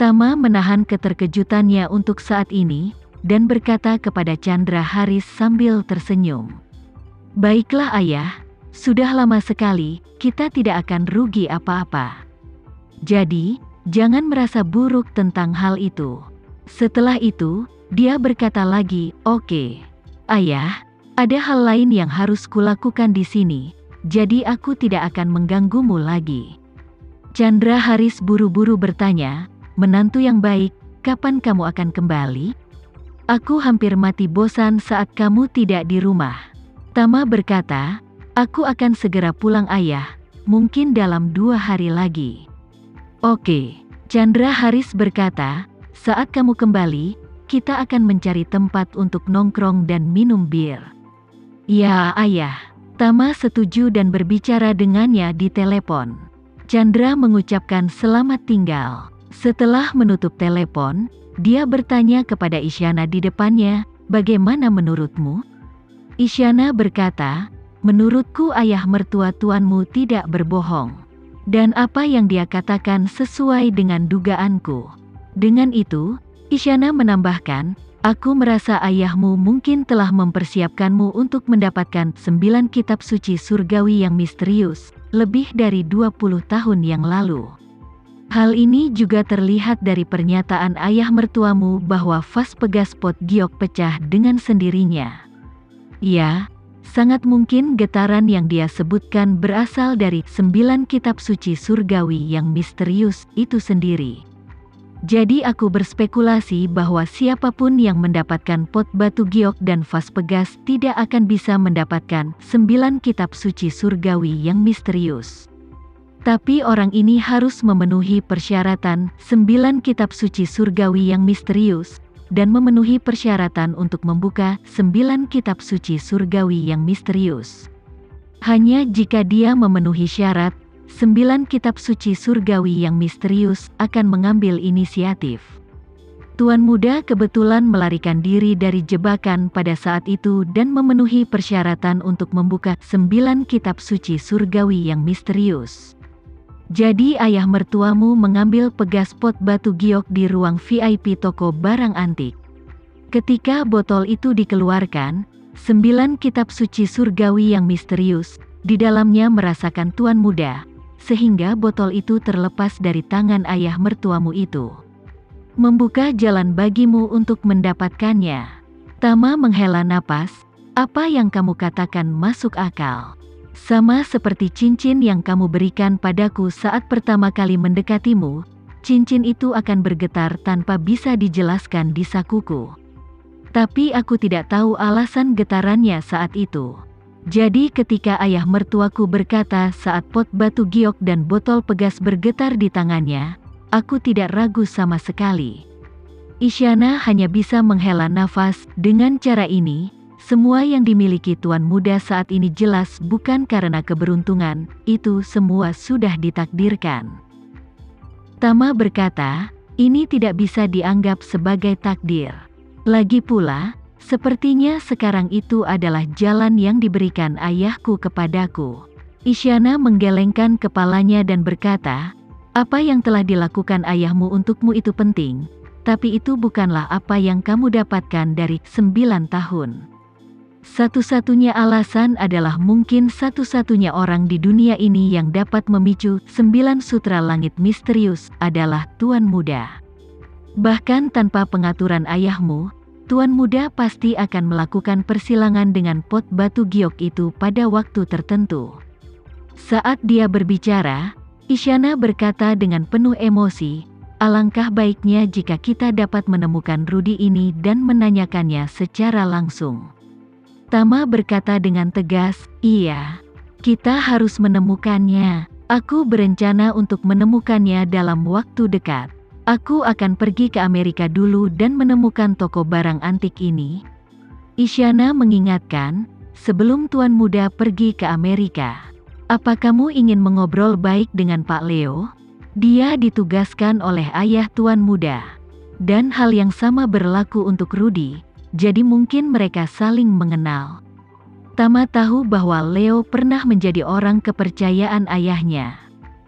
Tama menahan keterkejutannya untuk saat ini, dan berkata kepada Chandra Haris sambil tersenyum. Baiklah ayah, sudah lama sekali, kita tidak akan rugi apa-apa. Jadi, jangan merasa buruk tentang hal itu. Setelah itu, dia berkata lagi, oke. Ayah, ada hal lain yang harus kulakukan di sini, jadi aku tidak akan mengganggumu lagi. Chandra Haris buru-buru bertanya, menantu yang baik, kapan kamu akan kembali? Aku hampir mati bosan saat kamu tidak di rumah. Tama berkata, aku akan segera pulang ayah, mungkin dalam 2 hari lagi. Oke, Chandra Haris berkata, saat kamu kembali, kita akan mencari tempat untuk nongkrong dan minum bir. Ya ayah, Tama setuju dan berbicara dengannya di telepon. Chandra mengucapkan selamat tinggal. Setelah menutup telepon, dia bertanya kepada Isyana di depannya, bagaimana menurutmu? Isyana berkata, menurutku ayah mertua tuanmu tidak berbohong. Dan apa yang dia katakan sesuai dengan dugaanku. Dengan itu, Isyana menambahkan, aku merasa ayahmu mungkin telah mempersiapkanmu untuk mendapatkan 9 kitab suci surgawi yang misterius, lebih dari 20 tahun yang lalu. Hal ini juga terlihat dari pernyataan ayah mertuamu bahwa vas Pegaspot giok pecah dengan sendirinya. Ya, sangat mungkin getaran yang dia sebutkan berasal dari 9 kitab suci surgawi yang misterius itu sendiri. Jadi aku berspekulasi bahwa siapapun yang mendapatkan pot batu giok dan vas Pegas tidak akan bisa mendapatkan 9 kitab suci surgawi yang misterius. Tapi orang ini harus memenuhi persyaratan 9 kitab suci surgawi yang misterius, dan memenuhi persyaratan untuk membuka 9 kitab suci surgawi yang misterius. Hanya jika dia memenuhi syarat, 9 kitab suci surgawi yang misterius akan mengambil inisiatif. Tuan muda kebetulan melarikan diri dari jebakan pada saat itu dan memenuhi persyaratan untuk membuka 9 kitab suci surgawi yang misterius. Jadi ayah mertuamu mengambil Pegaspot batu giok di ruang VIP toko barang antik. Ketika botol itu dikeluarkan, 9 kitab suci surgawi yang misterius, di dalamnya merasakan tuan muda, sehingga botol itu terlepas dari tangan ayah mertuamu itu. Membuka jalan bagimu untuk mendapatkannya. Tama menghela napas, apa yang kamu katakan masuk akal. Sama seperti cincin yang kamu berikan padaku saat pertama kali mendekatimu, cincin itu akan bergetar tanpa bisa dijelaskan di sakuku. Tapi aku tidak tahu alasan getarannya saat itu. Jadi ketika ayah mertuaku berkata saat pot batu giok dan botol Pegas bergetar di tangannya, aku tidak ragu sama sekali. Isyana hanya bisa menghela nafas. Dengan cara ini, semua yang dimiliki tuan muda saat ini jelas bukan karena keberuntungan, itu semua sudah ditakdirkan. Tama berkata, ini tidak bisa dianggap sebagai takdir. Lagi pula, sepertinya sekarang itu adalah jalan yang diberikan ayahku kepadaku. Isyana menggelengkan kepalanya dan berkata, apa yang telah dilakukan ayahmu untukmu itu penting, tapi itu bukanlah apa yang kamu dapatkan dari 9 tahun. Satu-satunya alasan adalah mungkin satu-satunya orang di dunia ini yang dapat memicu 9 sutra langit misterius adalah tuan muda. Bahkan tanpa pengaturan ayahmu, tuan muda pasti akan melakukan persilangan dengan pot batu giok itu pada waktu tertentu. Saat dia berbicara, Isyana berkata dengan penuh emosi, alangkah baiknya jika kita dapat menemukan Rudy ini dan menanyakannya secara langsung. Tama berkata dengan tegas, iya, kita harus menemukannya. Aku berencana untuk menemukannya dalam waktu dekat. Aku akan pergi ke Amerika dulu dan menemukan toko barang antik ini. Isyana mengingatkan, sebelum tuan muda pergi ke Amerika, apa kamu ingin mengobrol baik dengan Pak Leo? Dia ditugaskan oleh ayah tuan muda. Dan hal yang sama berlaku untuk Rudy. Jadi mungkin mereka saling mengenal. Tama tahu bahwa Leo pernah menjadi orang kepercayaan ayahnya.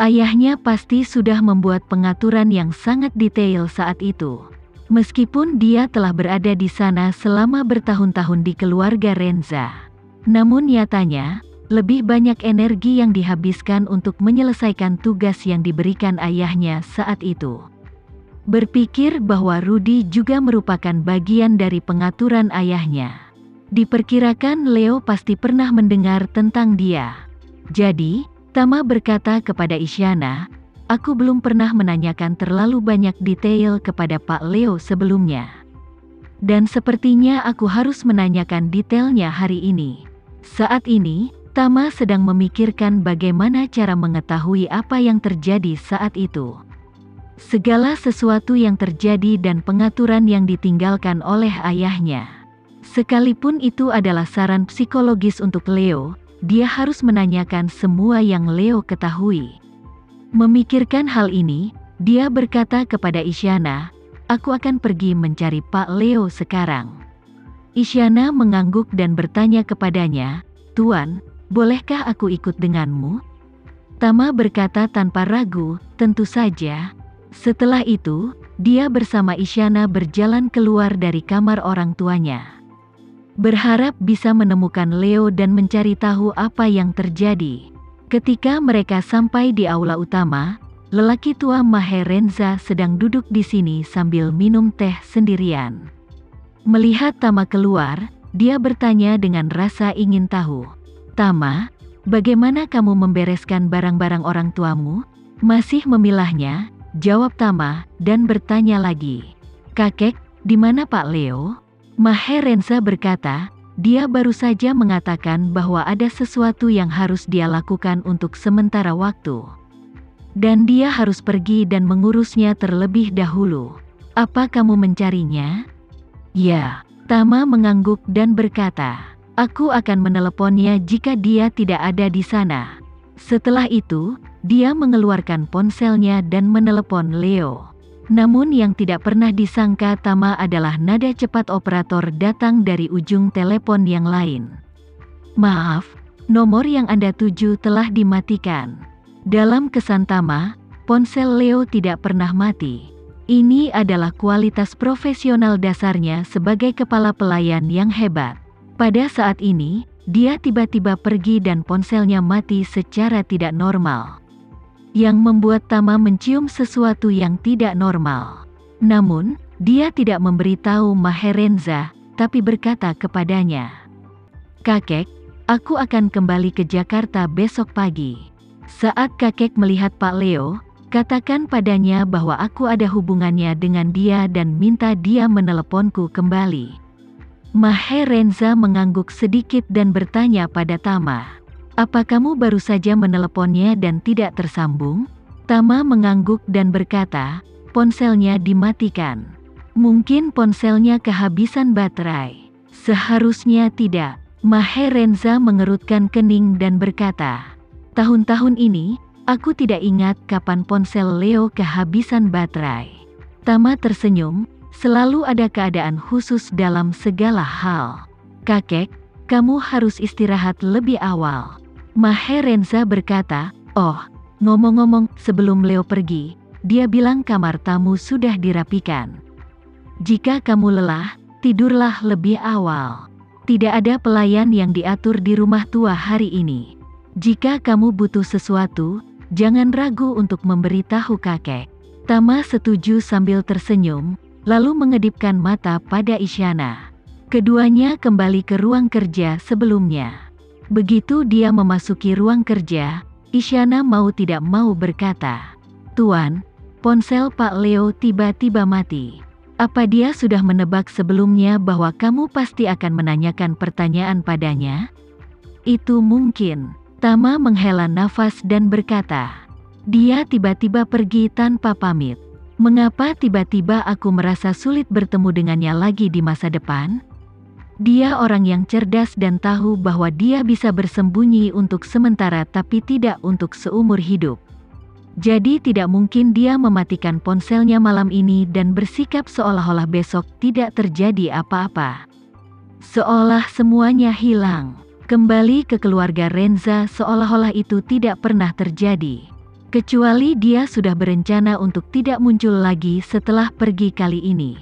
Ayahnya pasti sudah membuat pengaturan yang sangat detail saat itu. Meskipun dia telah berada di sana selama bertahun-tahun di keluarga Renza. Namun nyatanya, lebih banyak energi yang dihabiskan untuk menyelesaikan tugas yang diberikan ayahnya saat itu. Berpikir bahwa Rudy juga merupakan bagian dari pengaturan ayahnya. Diperkirakan Leo pasti pernah mendengar tentang dia. Jadi, Tama berkata kepada Isyana, "Aku belum pernah menanyakan terlalu banyak detail kepada Pak Leo sebelumnya. Dan sepertinya aku harus menanyakan detailnya hari ini." Saat ini, Tama sedang memikirkan bagaimana cara mengetahui apa yang terjadi saat itu. Segala sesuatu yang terjadi dan pengaturan yang ditinggalkan oleh ayahnya. Sekalipun itu adalah saran psikologis untuk Leo, dia harus menanyakan semua yang Leo ketahui. Memikirkan hal ini, dia berkata kepada Isyana, "Aku akan pergi mencari Pak Leo sekarang." Isyana mengangguk dan bertanya kepadanya, "Tuan, bolehkah aku ikut denganmu?" Tama berkata tanpa ragu, "Tentu saja." Setelah itu, dia bersama Isyana berjalan keluar dari kamar orang tuanya. Berharap bisa menemukan Leo dan mencari tahu apa yang terjadi. Ketika mereka sampai di aula utama, lelaki tua Maher Renza sedang duduk di sini sambil minum teh sendirian. Melihat Tama keluar, dia bertanya dengan rasa ingin tahu, "Tama, bagaimana kamu membereskan barang-barang orang tuamu?" "Masih memilahnya," jawab Tama, dan bertanya lagi, "Kakek, di mana Pak Leo?" Maher Renza berkata, "Dia baru saja mengatakan bahwa ada sesuatu yang harus dia lakukan untuk sementara waktu. Dan dia harus pergi dan mengurusnya terlebih dahulu. Apa kamu mencarinya?" "Ya." Tama mengangguk dan berkata, "Aku akan meneleponnya jika dia tidak ada di sana." Setelah itu, dia mengeluarkan ponselnya dan menelepon Leo. Namun yang tidak pernah disangka Tama adalah nada cepat operator datang dari ujung telepon yang lain. "Maaf, nomor yang Anda tuju telah dimatikan." Dalam kesan Tama, ponsel Leo tidak pernah mati. Ini adalah kualitas profesional dasarnya sebagai kepala pelayan yang hebat. Pada saat ini, dia tiba-tiba pergi dan ponselnya mati secara tidak normal. Yang membuat Tama mencium sesuatu yang tidak normal. Namun, dia tidak memberitahu Maher Renza, tapi berkata kepadanya, "Kakek, aku akan kembali ke Jakarta besok pagi. Saat kakek melihat Pak Leo, katakan padanya bahwa aku ada hubungannya dengan dia dan minta dia meneleponku kembali." Maher Renza mengangguk sedikit dan bertanya pada Tama, "Apa kamu baru saja meneleponnya dan tidak tersambung?" Tama mengangguk dan berkata, "Ponselnya dimatikan." "Mungkin ponselnya kehabisan baterai." "Seharusnya tidak." Maher Renza mengerutkan kening dan berkata, "Tahun-tahun ini, aku tidak ingat kapan ponsel Leo kehabisan baterai." Tama tersenyum, "Selalu ada keadaan khusus dalam segala hal. Kakek, kamu harus istirahat lebih awal." Maher Renza berkata, "Oh, ngomong-ngomong, sebelum Leo pergi, dia bilang kamar tamu sudah dirapikan. Jika kamu lelah, tidurlah lebih awal. Tidak ada pelayan yang diatur di rumah tua hari ini. Jika kamu butuh sesuatu, jangan ragu untuk memberitahu kakek." Tama setuju sambil tersenyum, lalu mengedipkan mata pada Isyana. Keduanya kembali ke ruang kerja sebelumnya. Begitu dia memasuki ruang kerja, Isyana mau tidak mau berkata, "Tuan, ponsel Pak Leo tiba-tiba mati. Apa dia sudah menebak sebelumnya bahwa kamu pasti akan menanyakan pertanyaan padanya?" "Itu mungkin." Tama menghela nafas dan berkata, "Dia tiba-tiba pergi tanpa pamit. Mengapa tiba-tiba aku merasa sulit bertemu dengannya lagi di masa depan?" Dia orang yang cerdas dan tahu bahwa dia bisa bersembunyi untuk sementara tapi tidak untuk seumur hidup. Jadi tidak mungkin dia mematikan ponselnya malam ini dan bersikap seolah-olah besok tidak terjadi apa-apa. Seolah semuanya hilang. Kembali ke keluarga Renza seolah-olah itu tidak pernah terjadi. Kecuali dia sudah berencana untuk tidak muncul lagi setelah pergi kali ini.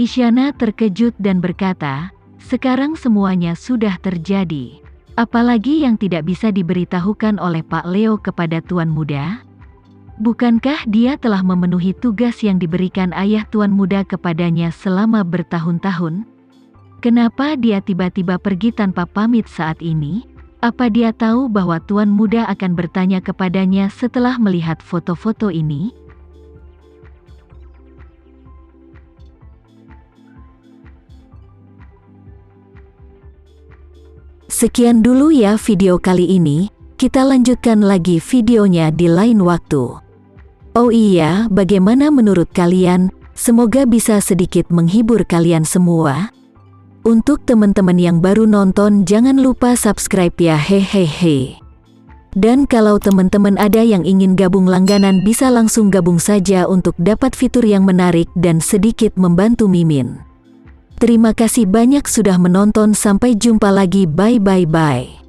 Isyana terkejut dan berkata, sekarang semuanya sudah terjadi. Apalagi yang tidak bisa diberitahukan oleh Pak Leo kepada Tuan Muda? Bukankah dia telah memenuhi tugas yang diberikan ayah Tuan Muda kepadanya selama bertahun-tahun? Kenapa dia tiba-tiba pergi tanpa pamit saat ini? Apa dia tahu bahwa Tuan Muda akan bertanya kepadanya setelah melihat foto-foto ini? Sekian dulu ya video kali ini, kita lanjutkan lagi videonya di lain waktu. Oh iya, bagaimana menurut kalian? Semoga bisa sedikit menghibur kalian semua. Untuk teman-teman yang baru nonton, jangan lupa subscribe ya, hehehe. Dan kalau teman-teman ada yang ingin gabung langganan, bisa langsung gabung saja untuk dapat fitur yang menarik dan sedikit membantu Mimin. Terima kasih banyak sudah menonton, sampai jumpa lagi, bye.